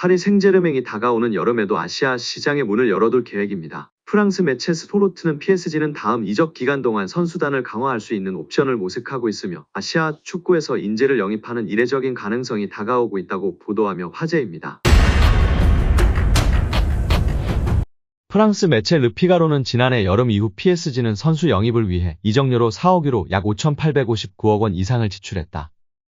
파리 생제르맹이 다가오는 여름에도 아시아 시장의 문을 열어둘 계획입니다. 프랑스 매체 스포르트는 PSG는 다음 이적 기간 동안 선수단을 강화할 수 있는 옵션을 모색하고 있으며 아시아 축구에서 인재를 영입하는 이례적인 가능성이 다가오고 있다고 보도하며 화제입니다. 프랑스 매체 르피가로는 지난해 여름 이후 PSG는 선수 영입을 위해 이적료로 4억 유로 약 5,859억 원 이상을 지출했다.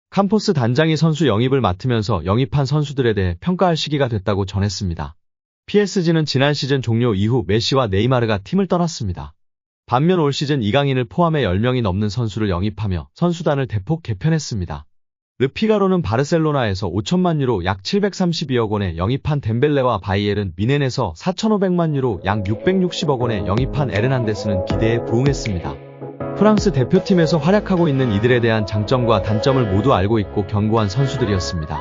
캄포스 단장이 선수 영입을 맡으면서 영입한 선수들에 대해 평가할 시기가 됐다고 전했습니다. PSG는 지난 시즌 종료 이후 메시와 네이마르가 팀을 떠났습니다. 반면 올 시즌 이강인을 포함해 10명이 넘는 선수를 영입하며 선수단을 대폭 개편했습니다. 르피가로는 바르셀로나에서 5천만 유로 약 732억 원에 영입한 덴벨레와 바이에른 미넨에서 4,500만 유로 약 660억 원에 영입한 에르난데스는 기대에 부응했습니다. 프랑스 대표팀에서 활약하고 있는 이들에 대한 장점과 단점을 모두 알고 있고 견고한 선수들이었습니다.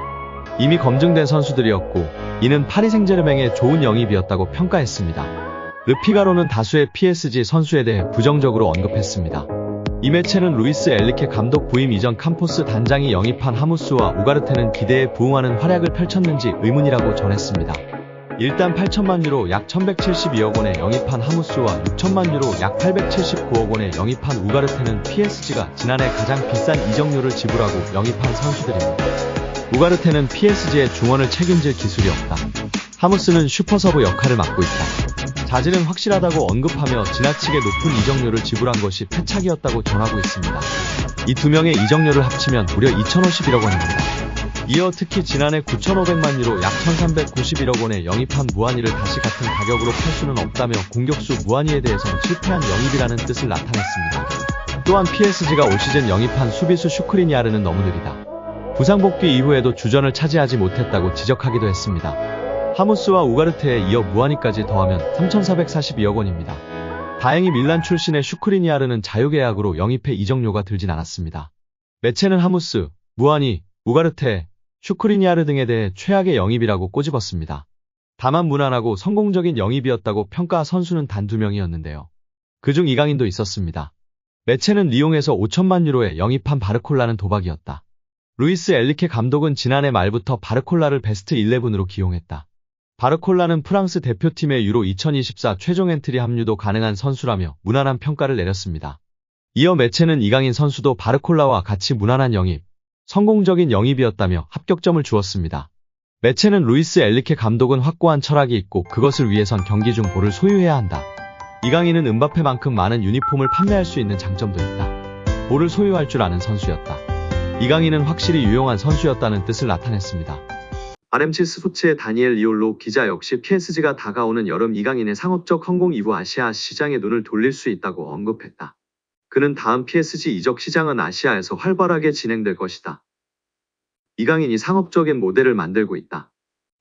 이미 검증된 선수들이었고 이는 파리 생제르맹의 좋은 영입이었다고 평가했습니다. 르피가로는 다수의 PSG 선수에 대해 부정적으로 언급했습니다. 이 매체는 루이스 엘리케 감독 부임 이전 캄포스 단장이 영입한 하무스와 우가르테는 기대에 부응하는 활약을 펼쳤는지 의문이라고 전했습니다. 일단 8천만 유로 약 1172억 원에 영입한 하무스와 6천만 유로 약 879억 원에 영입한 우가르테는 PSG가 지난해 가장 비싼 이적료를 지불하고 영입한 선수들입니다. 우가르테는 PSG의 중원을 책임질 기술이 없다. 하무스는 슈퍼서브 역할을 맡고 있다. 자질은 확실하다고 언급하며 지나치게 높은 이적료를 지불한 것이 패착이었다고 전하고 있습니다. 이 두 명의 이적료를 합치면 무려 2,051억 원입니다. 이어 특히 지난해 9,500만 유로 약 1,391억 원에 영입한 무아니를 다시 같은 가격으로 팔 수는 없다며 공격수 무아니에 대해서는 실패한 영입이라는 뜻을 나타냈습니다. 또한 PSG가 올 시즌 영입한 수비수 슈크리니아르는 너무 느리다. 부상 복귀 이후에도 주전을 차지하지 못했다고 지적하기도 했습니다. 하무스와 우가르테에 이어 무아니까지 더하면 3,442억 원입니다. 다행히 밀란 출신의 슈크리니아르는 자유계약으로 영입해 이적료가 들진 않았습니다. 매체는 하무스, 무아니, 우가르테, 슈크리니아르 등에 대해 최악의 영입이라고 꼬집었습니다. 다만 무난하고 성공적인 영입이었다고 평가 선수는 단 2명이었는데요. 그중 이강인도 있었습니다. 매체는 리옹에서 5천만 유로에 영입한 바르콜라는 도박이었다. 루이스 엘리케 감독은 지난해 말부터 바르콜라를 베스트 11으로 기용했다. 바르콜라는 프랑스 대표팀의 유로 2024 최종 엔트리 합류도 가능한 선수라며 무난한 평가를 내렸습니다. 이어 매체는 이강인 선수도 바르콜라와 같이 무난한 영입, 성공적인 영입이었다며 합격점을 주었습니다. 매체는 루이스 엘리케 감독은 확고한 철학이 있고 그것을 위해선 경기 중 볼을 소유해야 한다. 이강인은 음바페만큼 많은 유니폼을 판매할 수 있는 장점도 있다. 볼을 소유할 줄 아는 선수였다. 이강인은 확실히 유용한 선수였다는 뜻을 나타냈습니다. RMC 스포츠의 다니엘 리올로 기자 역시 PSG가 다가오는 여름 이강인의 상업적 성공 이후 아시아 시장에 눈을 돌릴 수 있다고 언급했다. 그는 다음 PSG 이적 시장은 아시아에서 활발하게 진행될 것이다. 이강인이 상업적인 모델을 만들고 있다.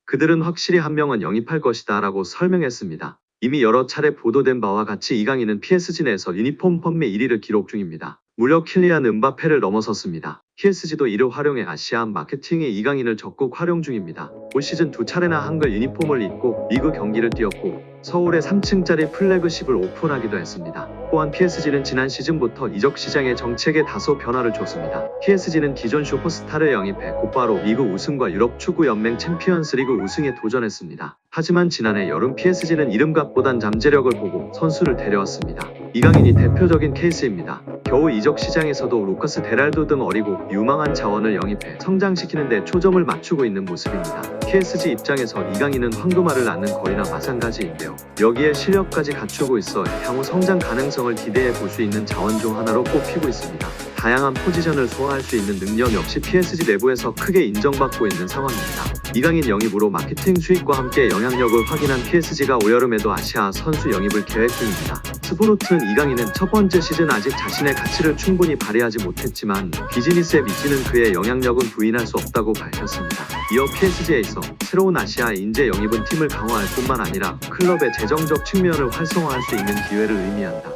그들은 확실히 한 명은 영입할 것이다 라고 설명했습니다. 이미 여러 차례 보도된 바와 같이 이강인은 PSG 내에서 유니폼 판매 1위를 기록 중입니다. 무려 킬리안 음바페를 넘어섰습니다. PSG도 이를 활용해 아시아 마케팅에 이강인을 적극 활용 중입니다. 올 시즌 2차례나 한글 유니폼을 입고 리그 경기를 뛰었고 서울의 3층짜리 플래그십을 오픈하기도 했습니다. 또한 PSG는 지난 시즌부터 이적 시장의 정책에 다소 변화를 줬습니다. PSG는 기존 슈퍼스타를 영입해 곧바로 리그 우승과 유럽 축구 연맹 챔피언스 리그 우승에 도전했습니다. 하지만 지난해 여름 PSG는 이름값보단 잠재력을 보고 선수를 데려왔습니다. 이강인이 대표적인 케이스입니다. 겨우 이적 시장에서도 루카스 데랄도 등 어리고 유망한 자원을 영입해 성장시키는 데 초점을 맞추고 있는 모습입니다. PSG 입장에서 이강인은 황금알을 낳는 거리나 마찬가지인데요. 여기에 실력까지 갖추고 있어 향후 성장 가능성을 기대해 볼 수 있는 자원 중 하나로 꼽히고 있습니다. 다양한 포지션을 소화할 수 있는 능력 역시 PSG 내부에서 크게 인정받고 있는 상황입니다. 이강인 영입으로 마케팅 수익과 함께 영향력을 확인한 PSG가 올여름에도 아시아 선수 영입을 계획 중입니다. 스포르트는 이강인은 첫 번째 시즌 아직 자신의 가치를 충분히 발휘하지 못했지만 비즈니스의 미지는 그의 영향력은 부인할 수 없다고 밝혔습니다. 이어 PSG에서 새로운 아시아 인재 영입은 팀을 강화할 뿐만 아니라 클럽의 재정적 측면을 활성화할 수 있는 기회를 의미한다.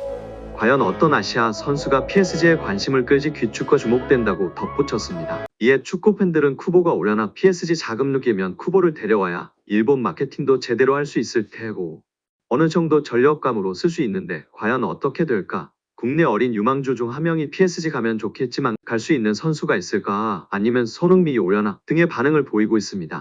과연 어떤 아시아 선수가 PSG의 관심을 끌지 귀축과 주목된다고 덧붙였습니다. 이에 축구팬들은 쿠보가 오려나 PSG 자금 누기면 쿠보를 데려와야 일본 마케팅도 제대로 할 수 있을 테고 어느 정도 전력감으로 쓸 수 있는데 과연 어떻게 될까? 국내 어린 유망주 중 한 명이 PSG 가면 좋겠지만 갈 수 있는 선수가 있을까? 아니면 손흥민이 오려나 등의 반응을 보이고 있습니다.